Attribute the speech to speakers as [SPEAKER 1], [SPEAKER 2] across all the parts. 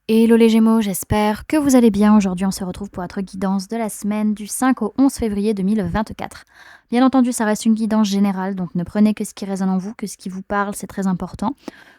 [SPEAKER 1] Hello les Gémeaux, j'espère que vous allez bien. Aujourd'hui, on se retrouve pour votre guidance de la semaine du 5 au 11 février 2024. Bien entendu, ça reste une guidance générale, donc ne prenez que ce qui résonne en vous, que ce qui vous parle, c'est très important.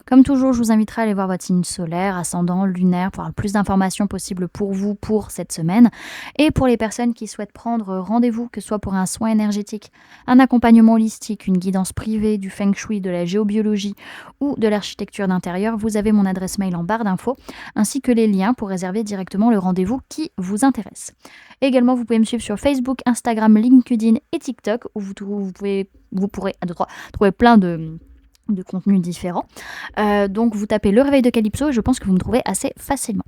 [SPEAKER 1] Comme toujours, je vous inviterai à aller voir votre signe solaire, ascendant, lunaire, pour avoir le plus d'informations possibles pour vous pour cette semaine. Et pour les personnes qui souhaitent prendre rendez-vous, que ce soit pour un soin énergétique, un accompagnement holistique, une guidance privée, du feng shui, de la géobiologie ou de l'architecture d'intérieur, vous avez mon adresse mail en barre d'infos ainsi que les liens pour réserver directement le rendez-vous qui vous intéresse. Également, vous pouvez me suivre sur Facebook, Instagram, LinkedIn et TikTok où vous pourrez trouver plein de contenus différents. Donc vous tapez le réveil de Calypso et je pense que vous me trouvez assez facilement.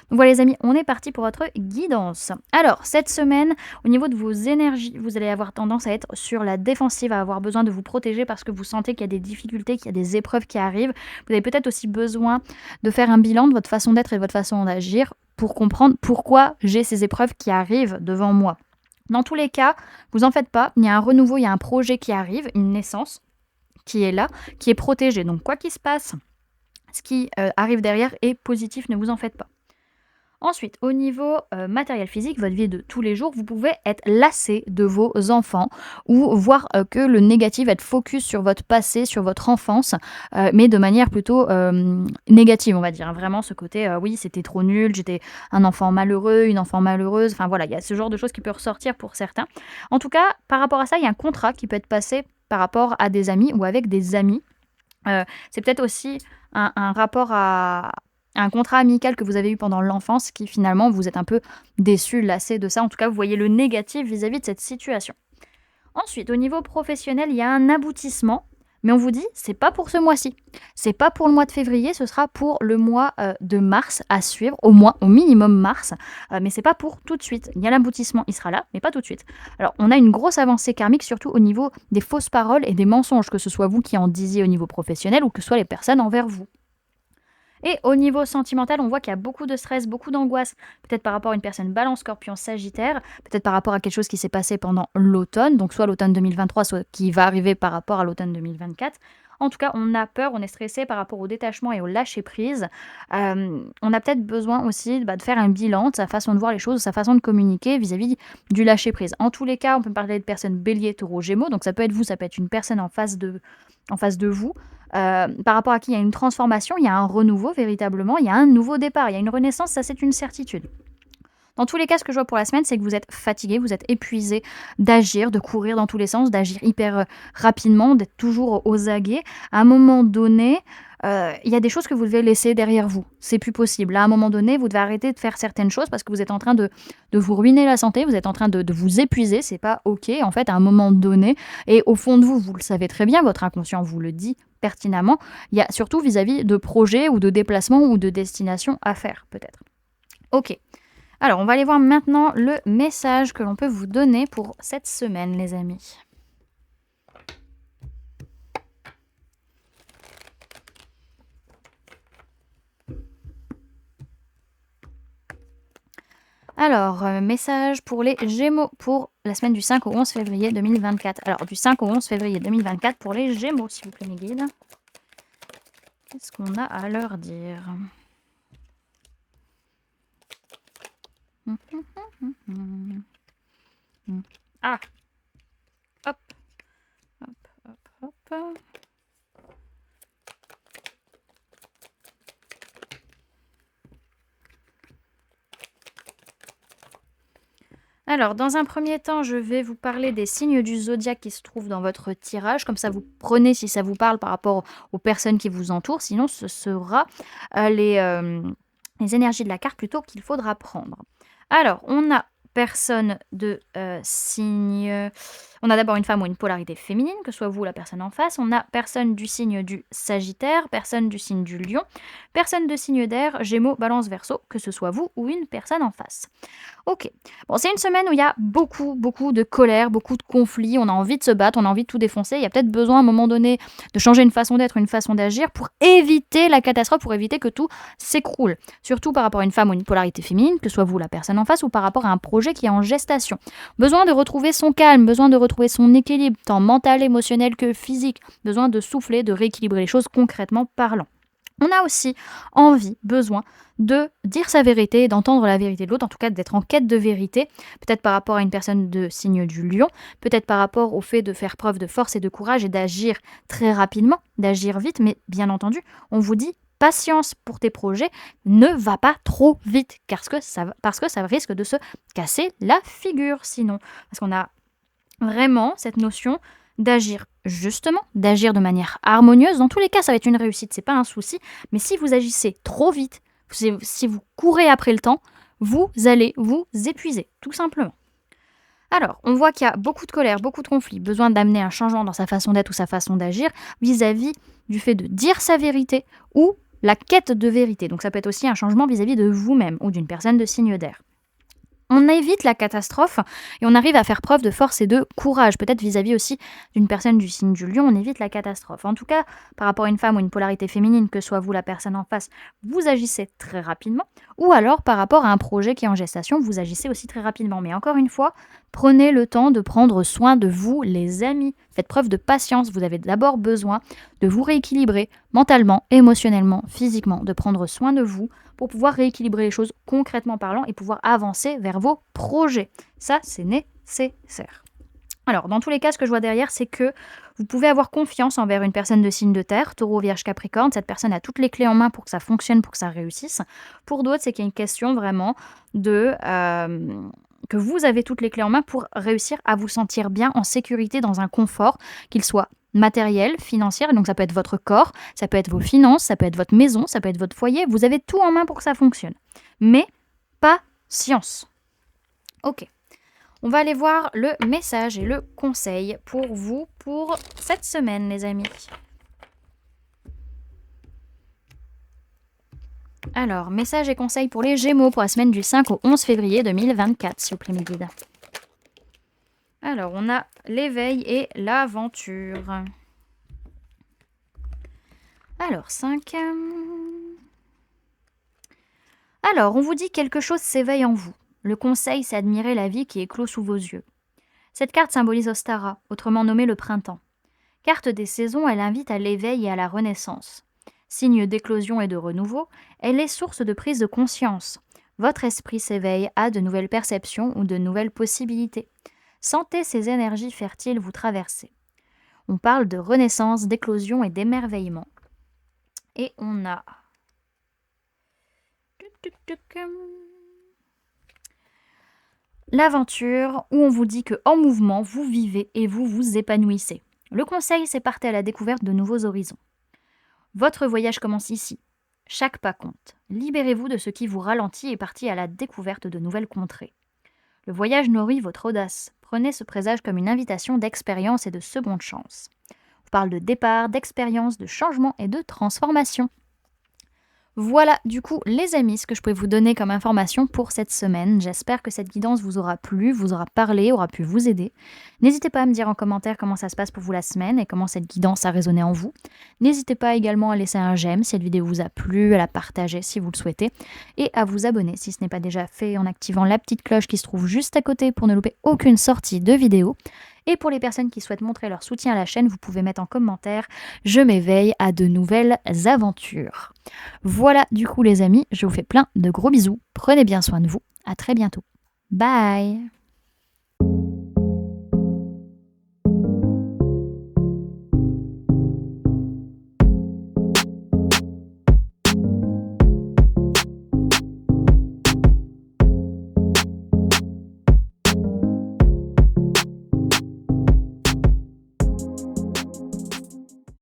[SPEAKER 1] Donc voilà les amis, on est parti pour votre guidance. Alors cette semaine, au niveau de vos énergies, vous allez avoir tendance à être sur la défensive, à avoir besoin de vous protéger parce que vous sentez qu'il y a des difficultés, qu'il y a des épreuves qui arrivent. Vous avez peut-être aussi besoin de faire un bilan de votre façon d'être et de votre façon d'agir pour comprendre pourquoi j'ai ces épreuves qui arrivent devant moi. Dans tous les cas, vous en faites pas, il y a un renouveau, il y a un projet qui arrive, une naissance qui est là, qui est protégé. Donc quoi qu'il se passe, ce qui arrive derrière est positif, ne vous en faites pas. Ensuite, au niveau matériel physique, votre vie de tous les jours, vous pouvez être lassé de vos enfants ou voir que le négatif va être focus sur votre passé, sur votre enfance, mais de manière plutôt négative, on va dire. Vraiment ce côté, oui, c'était trop nul, j'étais un enfant malheureux, une enfant malheureuse. Enfin voilà, il y a ce genre de choses qui peut ressortir pour certains. En tout cas, par rapport à ça, il y a un contrat qui peut être passé par rapport à des amis ou avec des amis. C'est peut-être aussi un rapport à un contrat amical que vous avez eu pendant l'enfance qui finalement vous êtes un peu déçu, lassé de ça. En tout cas, vous voyez le négatif vis-à-vis de cette situation. Ensuite, au niveau professionnel, il y a un aboutissement, mais on vous dit, c'est pas pour ce mois-ci. C'est pas pour le mois de février, ce sera pour le mois de mars à suivre, au minimum mars, mais c'est pas pour tout de suite. Il y a l'aboutissement, il sera là, mais pas tout de suite. Alors, on a une grosse avancée karmique, surtout au niveau des fausses paroles et des mensonges, que ce soit vous qui en disiez au niveau professionnel ou que ce soit les personnes envers vous. Et au niveau sentimental, on voit qu'il y a beaucoup de stress, beaucoup d'angoisse, peut-être par rapport à une personne balance, scorpion, sagittaire, peut-être par rapport à quelque chose qui s'est passé pendant l'automne, donc soit l'automne 2023, soit qui va arriver par rapport à l'automne 2024. En tout cas, on a peur, on est stressé par rapport au détachement et au lâcher-prise. On a peut-être besoin aussi de faire un bilan de sa façon de voir les choses, de sa façon de communiquer vis-à-vis du lâcher-prise. En tous les cas, on peut parler de personnes bélier, taureau, gémeaux, donc ça peut être vous, ça peut être une personne en face de vous. Par rapport à qui il y a une transformation, il y a un renouveau véritablement, il y a un nouveau départ, il y a une renaissance, ça c'est une certitude. Dans tous les cas, ce que je vois pour la semaine, c'est que vous êtes fatigué, vous êtes épuisé d'agir, de courir dans tous les sens, d'agir hyper rapidement, d'être toujours aux aguets. À un moment donné, il y a des choses que vous devez laisser derrière vous. C'est plus possible. À un moment donné, vous devez arrêter de faire certaines choses parce que vous êtes en train de vous ruiner la santé, vous êtes en train de vous épuiser. C'est pas OK, en fait, à un moment donné. Et au fond de vous, vous le savez très bien, votre inconscient vous le dit pertinemment. Il y a surtout vis-à-vis de projets ou de déplacements ou de destinations à faire, peut-être. OK. Alors, on va aller voir maintenant le message que l'on peut vous donner pour cette semaine, les amis. Alors, message pour les Gémeaux pour la semaine du 5 au 11 février 2024. Alors, du 5 au 11 février 2024 pour les Gémeaux, s'il vous plaît, mes guides. Qu'est-ce qu'on a à leur dire ? Ah. Hop. Hop, hop, hop. Alors, dans un premier temps, je vais vous parler des signes du zodiaque qui se trouvent dans votre tirage. Comme ça, vous prenez si ça vous parle par rapport aux personnes qui vous entourent. Sinon, ce sera les énergies de la carte plutôt qu'il faudra prendre. Alors, on a personne de signe... On a d'abord une femme ou une polarité féminine, que ce soit vous ou la personne en face. On a personne du signe du Sagittaire, personne du signe du Lion, personne de signe d'air, Gémeaux, Balance, Verseau, que ce soit vous ou une personne en face. Ok. Bon, c'est une semaine où il y a beaucoup de colère, beaucoup de conflits. On a envie de se battre, on a envie de tout défoncer. Il y a peut-être besoin à un moment donné de changer une façon d'être, une façon d'agir pour éviter la catastrophe, pour éviter que tout s'écroule. Surtout par rapport à une femme ou une polarité féminine, que ce soit vous la personne en face ou par rapport à un projet qui est en gestation. Besoin de retrouver son calme, besoin de retrouver son équilibre, tant mental, émotionnel que physique. Besoin de souffler, de rééquilibrer les choses concrètement parlant. On a aussi envie, besoin de dire sa vérité, d'entendre la vérité de l'autre, en tout cas d'être en quête de vérité, peut-être par rapport à une personne de signe du lion, peut-être par rapport au fait de faire preuve de force et de courage et d'agir très rapidement, d'agir vite, mais bien entendu, on vous dit patience pour tes projets, ne va pas trop vite, parce que ça risque de se casser la figure sinon. Parce qu'on a vraiment cette notion d'agir justement, d'agir de manière harmonieuse. Dans tous les cas, ça va être une réussite, c'est pas un souci. Mais si vous agissez trop vite, si vous courez après le temps, vous allez vous épuiser, tout simplement. Alors, on voit qu'il y a beaucoup de colère, beaucoup de conflits, besoin d'amener un changement dans sa façon d'être ou sa façon d'agir vis-à-vis du fait de dire sa vérité ou la quête de vérité. Donc ça peut être aussi un changement vis-à-vis de vous-même ou d'une personne de signe d'air. On évite la catastrophe et on arrive à faire preuve de force et de courage. Peut-être vis-à-vis aussi d'une personne du signe du lion, on évite la catastrophe. En tout cas, par rapport à une femme ou une polarité féminine, que soit vous la personne en face, vous agissez très rapidement. Ou alors, par rapport à un projet qui est en gestation, vous agissez aussi très rapidement. Mais encore une fois, prenez le temps de prendre soin de vous, les amis. Faites preuve de patience. Vous avez d'abord besoin de vous rééquilibrer mentalement, émotionnellement, physiquement, de prendre soin de vous pour pouvoir rééquilibrer les choses concrètement parlant et pouvoir avancer vers vos projets. Ça, c'est nécessaire. Alors, dans tous les cas, ce que je vois derrière, c'est que vous pouvez avoir confiance envers une personne de signe de terre, taureau, vierge, capricorne. Cette personne a toutes les clés en main pour que ça fonctionne, pour que ça réussisse. Pour d'autres, c'est qu'il y a une question vraiment de... que vous avez toutes les clés en main pour réussir à vous sentir bien en sécurité dans un confort, qu'il soit matériel, financier, donc ça peut être votre corps, ça peut être vos finances, ça peut être votre maison, ça peut être votre foyer, vous avez tout en main pour que ça fonctionne. Mais patience. Ok, on va aller voir le message et le conseil pour vous pour cette semaine, les amis. Alors, message et conseil pour les Gémeaux pour la semaine du 5 au 11 février 2024, s'il vous plaît, mes guides. Alors, on a l'éveil et l'aventure. Alors, 5. Alors, on vous dit quelque chose s'éveille en vous. Le conseil, c'est admirer la vie qui éclot sous vos yeux. Cette carte symbolise Ostara, autrement nommé le printemps. Carte des saisons, elle invite à l'éveil et à la renaissance. Signe d'éclosion et de renouveau, elle est source de prise de conscience. Votre esprit s'éveille à de nouvelles perceptions ou de nouvelles possibilités. Sentez ces énergies fertiles vous traverser. On parle de renaissance, d'éclosion et d'émerveillement. Et on a... l'aventure, où on vous dit que en mouvement, vous vivez et vous vous épanouissez. Le conseil, c'est partez à la découverte de nouveaux horizons. Votre voyage commence ici. Chaque pas compte. Libérez-vous de ce qui vous ralentit et partez à la découverte de nouvelles contrées. Le voyage nourrit votre audace. Prenez ce présage comme une invitation d'expérience et de seconde chance. On parle de départ, d'expérience, de changement et de transformation. Voilà, du coup, les amis, ce que je pouvais vous donner comme information pour cette semaine. J'espère que cette guidance vous aura plu, vous aura parlé, aura pu vous aider. N'hésitez pas à me dire en commentaire comment ça se passe pour vous la semaine et comment cette guidance a résonné en vous. N'hésitez pas également à laisser un j'aime si cette vidéo vous a plu, à la partager si vous le souhaitez et à vous abonner si ce n'est pas déjà fait en activant la petite cloche qui se trouve juste à côté pour ne louper aucune sortie de vidéo. Et pour les personnes qui souhaitent montrer leur soutien à la chaîne, vous pouvez mettre en commentaire « Je m'éveille à de nouvelles aventures ». Voilà du coup les amis, je vous fais plein de gros bisous. Prenez bien soin de vous. À très bientôt. Bye.